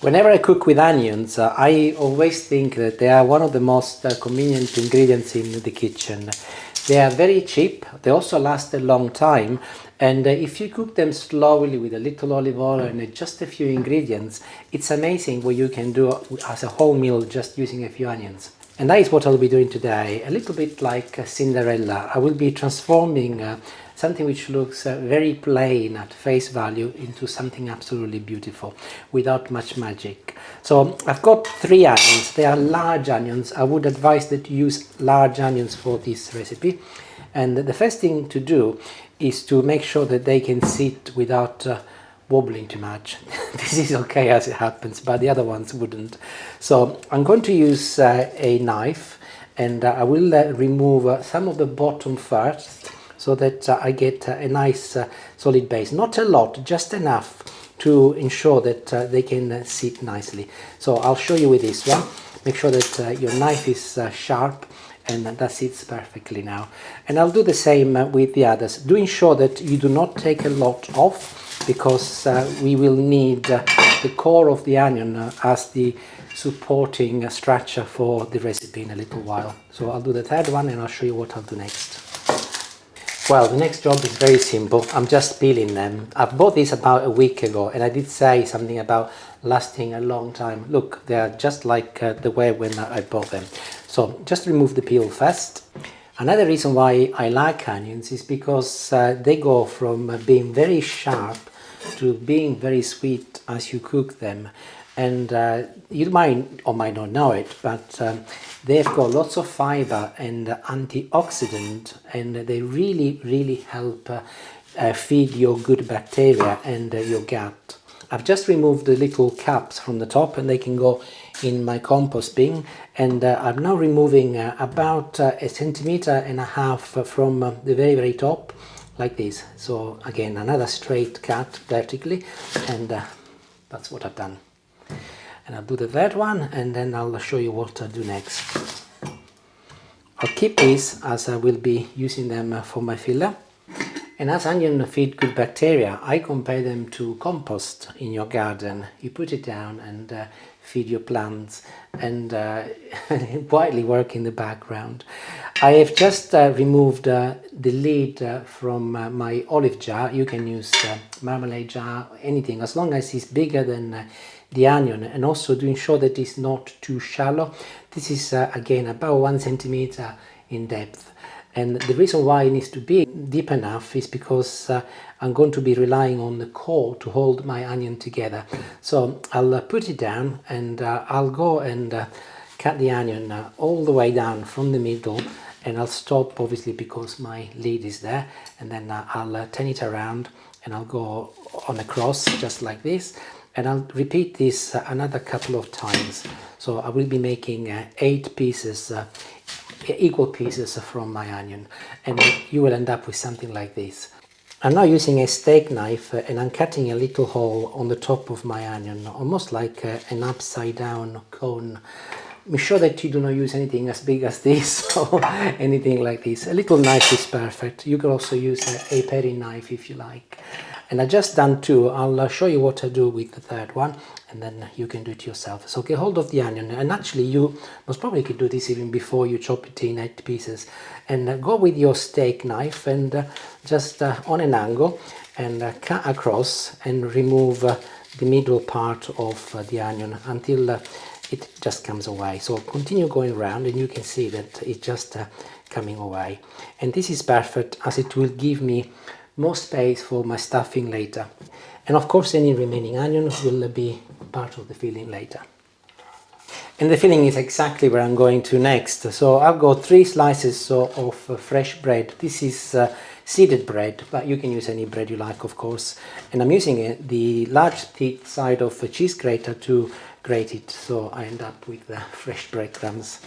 Whenever I cook with onions, I always think that they are one of the most convenient ingredients in the kitchen. They are very cheap, they also last a long time, and if you cook them slowly with a little olive oil and just a few ingredients, it's amazing what you can do as a whole meal just using a few onions. And that is what I'll be doing today, a little bit like Cinderella. I will be transforming something which looks very plain at face value into something absolutely beautiful without much magic. So I've got 3 onions. They are large onions. I would advise that you use large onions for this recipe. And the first thing to do is to make sure that they can sit without wobbling too much. This is okay as it happens, but the other ones wouldn't. So I'm going to use a knife, and I will remove some of the bottom first, so that I get a nice solid base. Not a lot, just enough to ensure that they can sit nicely. So I'll show you with this one. Make sure that your knife is sharp and that sits perfectly now. And I'll do the same with the others. Do ensure that you do not take a lot off, because we will need the core of the onion as the supporting structure for the recipe in a little while. So I'll do the third one and I'll show you what I'll do next. Well, the next job is very simple. I'm just peeling them. I bought these about a week ago, and I did say something about lasting a long time. Look, they are just like the way when I bought them. So just remove the peel first. Another reason why I like onions is because they go from being very sharp to being very sweet as you cook them. And you might or might not know it, but they've got lots of fibre and antioxidant, and they really help feed your good bacteria and your gut. I've just removed the little caps from the top, and they can go in my compost bin, and I'm now removing about 1.5 centimeters from the very top, like this. So again, another straight cut vertically, and that's what I've done. And I'll do the third one, and then I'll show you what I'll do next. I'll keep these as I will be using them for my filler. And as onions feed good bacteria, I compare them to compost in your garden. You put it down and feed your plants, and quietly work in the background. I have just removed the lid from my olive jar. You can use marmalade jar, anything, as long as it's bigger than the onion, and also to ensure that it's not too shallow. This is again about 1 centimeter in depth. And the reason why it needs to be deep enough is because I'm going to be relying on the core to hold my onion together. So I'll put it down, and I'll go and cut the onion all the way down from the middle, and I'll stop obviously because my lid is there, and then I'll turn it around and I'll go on across just like this, and I'll repeat this another couple of times. So I will be making 8 pieces, equal pieces from my onion, and you will end up with something like this. I'm now using a steak knife, and I'm cutting a little hole on the top of my onion, almost like an upside down cone. Be sure that you do not use anything as big as this or anything like this. A little knife is perfect. You can also use a paring knife if you like. And I just done 2. I'll show you what I do with the third one, and then you can do it yourself. So get hold of the onion, and actually you most probably could do this even before you chop it in 8 pieces. And go with your steak knife and just on an angle, and cut across and remove the middle part of the onion until it just comes away. So continue going around, and you can see that it's just coming away. And this is perfect, as it will give me more space for my stuffing later. And of course any remaining onion will be part of the filling later. And the filling is exactly where I'm going to next. So I've got 3 slices of fresh bread. This is seeded bread, but you can use any bread you like, of course. And I'm using the large thick side of a cheese grater to grate it, so I end up with the fresh breadcrumbs.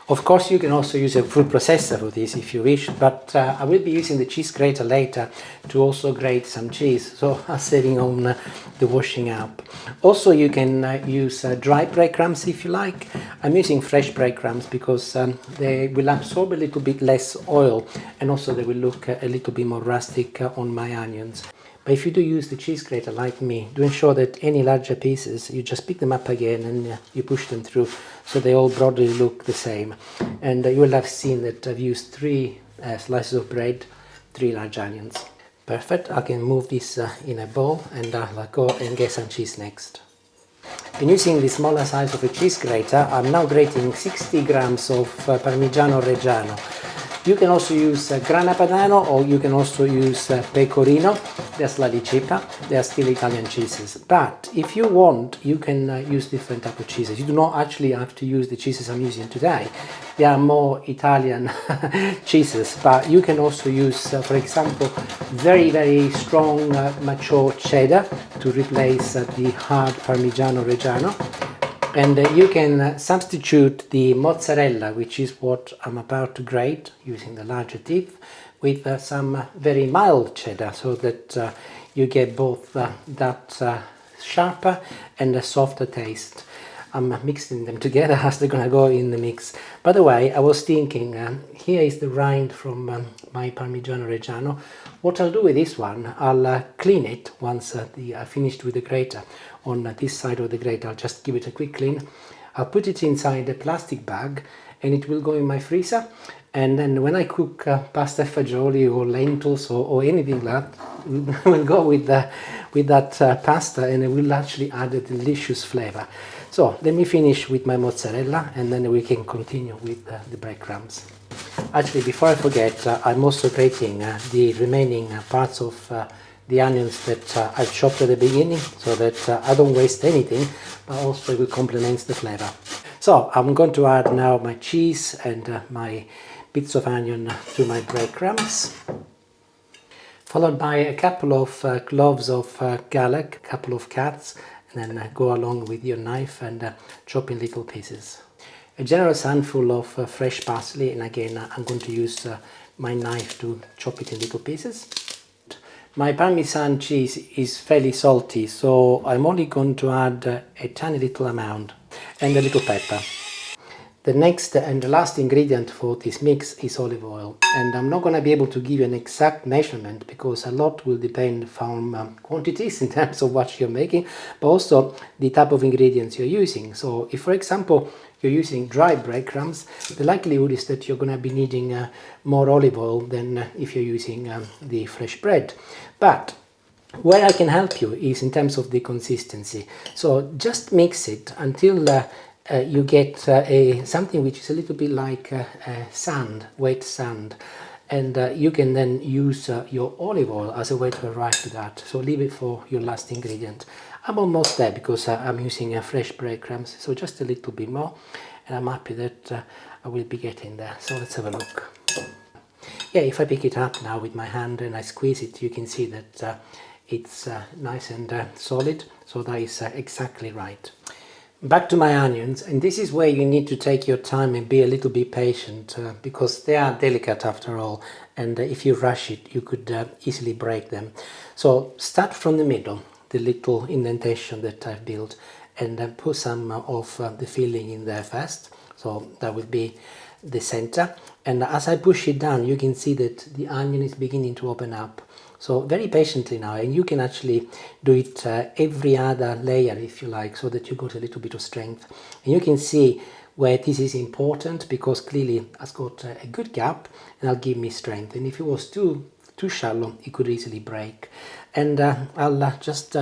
Of course you can also use a food processor for this if you wish, but I will be using the cheese grater later to also grate some cheese, so I'm saving on the washing up. Also you can use dry breadcrumbs if you like. I'm using fresh breadcrumbs because they will absorb a little bit less oil, and also they will look a little bit more rustic on my onions. But if you do use the cheese grater like me, do ensure that any larger pieces, you just pick them up again and you push them through so they all broadly look the same. And you will have seen that I've used 3 slices of bread, 3 large onions. Perfect. I can move this in a bowl, and I'll go and get some cheese next. And using the smaller size of a cheese grater, I'm now grating 60 grams of Parmigiano Reggiano. You can also use Grana Padano, or you can also use Pecorino. They're slightly cheaper, they're still Italian cheeses. But if you want, you can use different type of cheeses. You do not actually have to use the cheeses I'm using today. They are more Italian cheeses, but you can also use, for example, very strong mature cheddar to replace the hard Parmigiano Reggiano. And you can substitute the mozzarella, which is what I'm about to grate using the larger teeth, with some very mild cheddar, so that you get both that sharper and a softer taste. I'm mixing them together as they're gonna go in the mix. By the way, I was thinking, here is the rind from my Parmigiano Reggiano. What I'll do with this one, I'll clean it once I finished with the grater. On this side of the grater, I'll just give it a quick clean. I'll put it inside a plastic bag and it will go in my freezer. And then when I cook pasta fagioli or lentils or anything like that, we'll go with that pasta, and it will actually add a delicious flavor. So let me finish with my mozzarella, and then we can continue with the breadcrumbs. Actually, before I forget, I'm also grating the remaining parts of the onions that I've chopped at the beginning, so that I don't waste anything, but also it will complement the flavor. So I'm going to add now my cheese and my bits of onion to my breadcrumbs, followed by a couple of cloves of garlic, a couple of cuts, and then go along with your knife and chop in little pieces. A generous handful of fresh parsley, and again I'm going to use my knife to chop it in little pieces. My Parmesan cheese is fairly salty, so I'm only going to add a tiny little amount, and a little pepper. The next and the last ingredient for this mix is olive oil, and I'm not going to be able to give you an exact measurement because a lot will depend from quantities in terms of what you're making, but also the type of ingredients you're using. So if, for example, you're using dry breadcrumbs, the likelihood is that you're going to be needing more olive oil than if you're using the fresh bread. But where I can help you is in terms of the consistency. So just mix it until you get something which is a little bit like sand, wet sand, and you can then use your olive oil as a way to arrive to that. So leave it for your last ingredient. I'm almost there because I'm using fresh breadcrumbs, so just a little bit more, and I'm happy that I will be getting there. So let's have a look. Yeah, if I pick it up now with my hand and I squeeze it, you can see that it's nice and solid, so that is exactly right. Back to my onions, and this is where you need to take your time and be a little bit patient because they are delicate after all, and if you rush it you could easily break them. So start from the middle, the little indentation that I've built, and put some of the filling in there first, so that would be the center. And as I push it down, you can see that the onion is beginning to open up. So very patiently now, and you can actually do it every other layer if you like, so that you got a little bit of strength. And you can see where this is important because clearly it's got a good gap and that'll give me strength. And if it was too shallow, it could easily break. And I'll just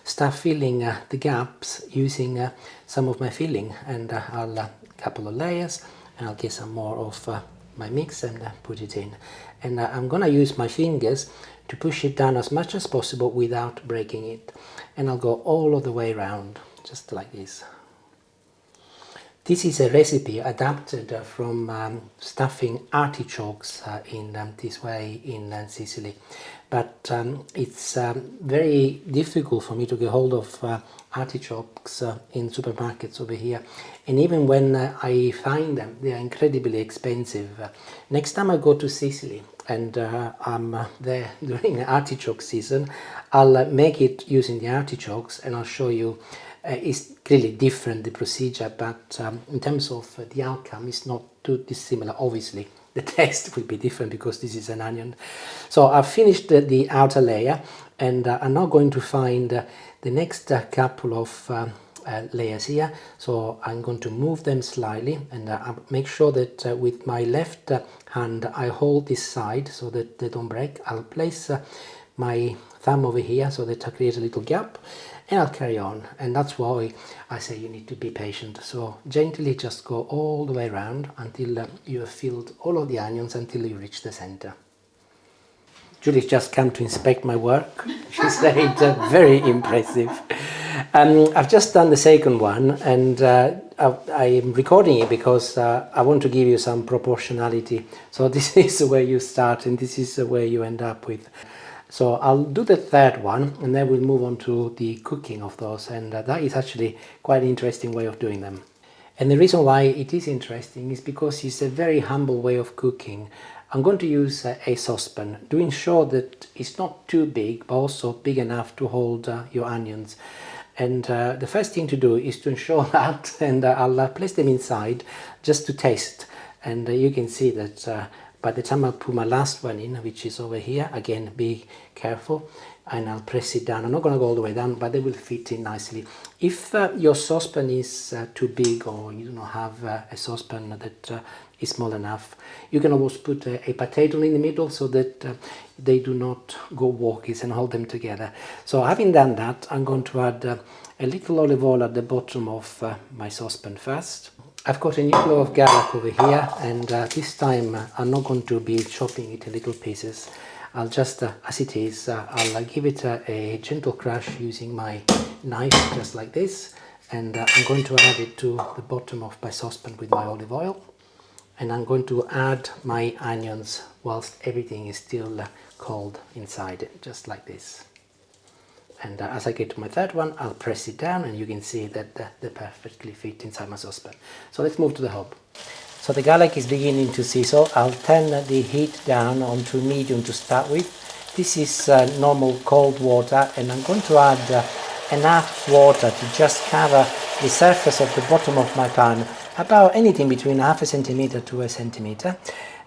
start filling the gaps using some of my filling, and I'll couple of layers, and I'll get some more of my mix and put it in. And I'm gonna use my fingers to push it down as much as possible without breaking it, and I'll go all of the way around just like this. This is a recipe adapted from stuffing artichokes in this way in Sicily, but it's very difficult for me to get hold of artichokes in supermarkets over here, and even when I find them, they are incredibly expensive. Next time I go to Sicily and I'm there during the artichoke season, I'll make it using the artichokes, and I'll show you. It's clearly different, the procedure, but in terms of the outcome, it's not too dissimilar. Obviously, the taste will be different because this is an onion. So I've finished the outer layer, And I'm now going to find the next couple of layers here. So I'm going to move them slightly, and make sure that with my left hand I hold this side so that they don't break. I'll place my thumb over here so that I create a little gap, and I'll carry on. And that's why I say you need to be patient. So gently just go all the way around until you have filled all of the onions until you reach the center. Julie's just come to inspect my work. She said very impressive. I've just done the second one, and I'm recording it because I want to give you some proportionality. So this is where you start and this is where you end up with. So I'll do the third one, and then we'll move on to the cooking of those, and that is actually quite an interesting way of doing them. And the reason why it is interesting is because it's a very humble way of cooking. I'm going to use a saucepan to ensure that it's not too big, but also big enough to hold your onions. And the first thing to do is to ensure that, and I'll place them inside just to taste. And you can see that by the time I put my last one in, which is over here, again, be careful, and I'll press it down. I'm not going to go all the way down, but they will fit in nicely. If your saucepan is too big, or you don't have a saucepan that is small enough, you can always put a potato in the middle so that they do not go walkies and hold them together. So having done that, I'm going to add a little olive oil at the bottom of my saucepan first. I've got a new clove of garlic over here, and this time I'm not going to be chopping it in little pieces. I'll just, as it is, I'll give it a gentle crush using my knife, just like this. And I'm going to add it to the bottom of my saucepan with my olive oil. And I'm going to add my onions whilst everything is still cold inside it, just like this. And as I get to my third one, I'll press it down, and you can see that they perfectly fit inside my saucepan. So let's move to the hob. So the garlic is beginning to sizzle. I'll turn the heat down onto medium to start with. This is normal cold water, and I'm going to add enough water to just cover the surface of the bottom of my pan, about anything between half a centimeter to a centimeter.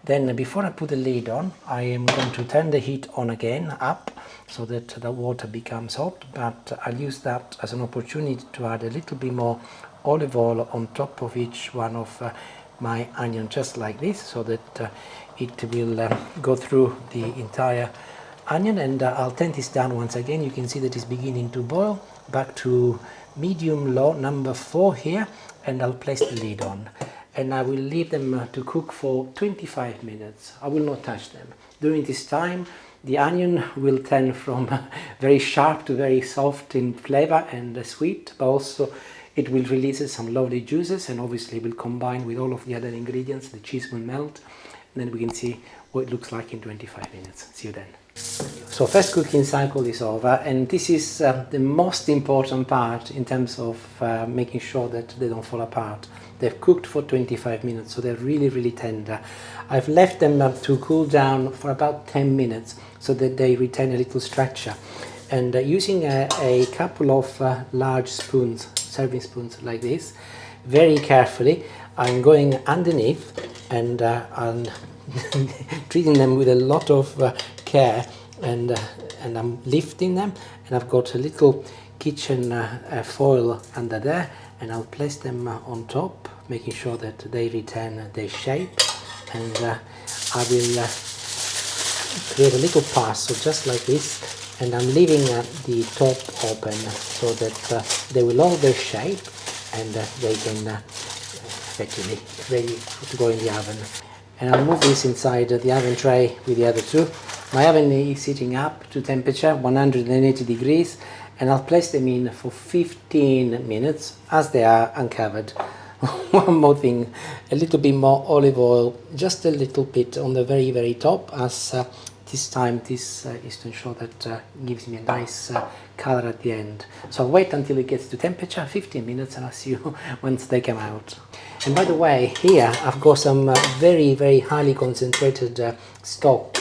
Then before I put the lid on, I am going to turn the heat on again, up, so that the water becomes hot, but I'll use that as an opportunity to add a little bit more olive oil on top of each one of my onion, just like this, so that it will go through the entire onion. And I'll turn this down once again. You can see that it's beginning to boil, back to medium low, number 4 here, and I'll place the lid on. And I will leave them to cook for 25 minutes. I will not touch them. During this time, the onion will turn from very sharp to very soft in flavor and sweet, but also it will release some lovely juices, and obviously will combine with all of the other ingredients. The cheese will melt, and then we can see what it looks like in 25 minutes. See you then. So first cooking cycle is over, and this is the most important part in terms of making sure that they don't fall apart. They've cooked for 25 minutes, so they're really, really tender. I've left them to cool down for about 10 minutes so that they retain a little structure. And using a couple of large spoons, serving spoons like this, very carefully, I'm going underneath, and I'm treating them with a lot of care, and I'm lifting them, and I've got a little kitchen foil under there, and I'll place them on top, making sure that they retain their shape. And I will create a little pass, so just like this, and I'm leaving the top open so that they will hold their shape, and they can effectively ready to go in the oven. And I'll move this inside the oven tray with the other two. My oven is heating up to temperature 180 degrees, and I'll place them in for 15 minutes as they are uncovered. One more thing, a little bit more olive oil, just a little bit on the very, very top, as this time this is to ensure that gives me a nice color at the end. So I'll wait until it gets to temperature, 15 minutes, and I'll see you once they come out. And by the way, here I've got some very, very highly concentrated stock.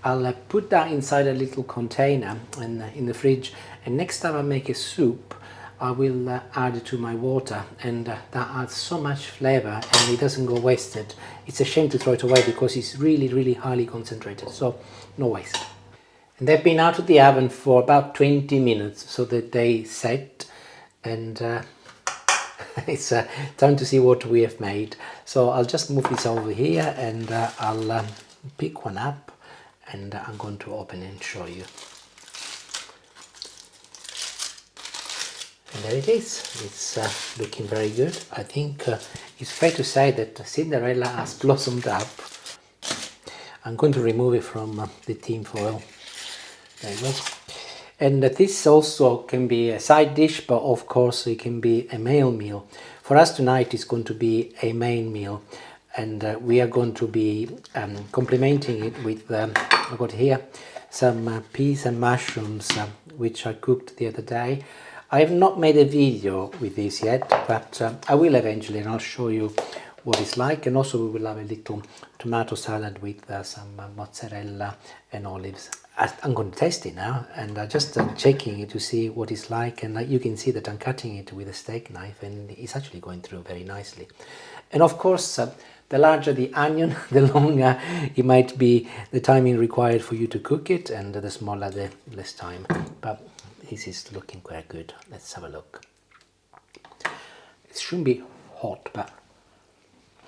I'll put that inside a little container in the fridge, and next time I make a soup, I will add it to my water, and that adds so much flavor and it doesn't go wasted. It's a shame to throw it away because it's really, really highly concentrated, so no waste. And they've been out of the oven for about 20 minutes so that they set, and it's time to see what we have made. So I'll just move this over here, and I'll pick one up, and I'm going to open it and show you. And there it is. It's looking very good. I think it's fair to say that Cinderella has blossomed up. I'm going to remove it from the tin foil. There it goes. And this also can be a side dish, but of course it can be a main meal. For us tonight it's going to be a main meal, and we are going to be complementing it with, I've got here some peas and mushrooms which I cooked the other day. I have not made a video with this yet, but I will eventually, and I'll show you what it's like. And also we will have a little tomato salad with some mozzarella and olives. I'm going to taste it now, and I'm just checking it to see what it's like, and you can see that I'm cutting it with a steak knife, and it's actually going through very nicely. And of course, the larger the onion, the longer it might be the timing required for you to cook it, and the smaller the less time. But this is looking quite good. Let's have a look. It shouldn't be hot, but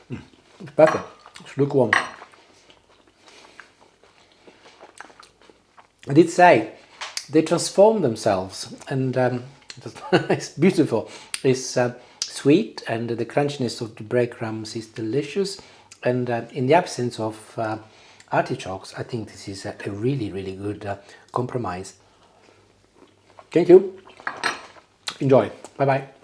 it's perfect. It's lukewarm. I did say they transform themselves, and it's beautiful. It's sweet, and the crunchiness of the breadcrumbs is delicious. And in the absence of artichokes, I think this is a really, really good compromise. Thank you. Enjoy. Bye bye.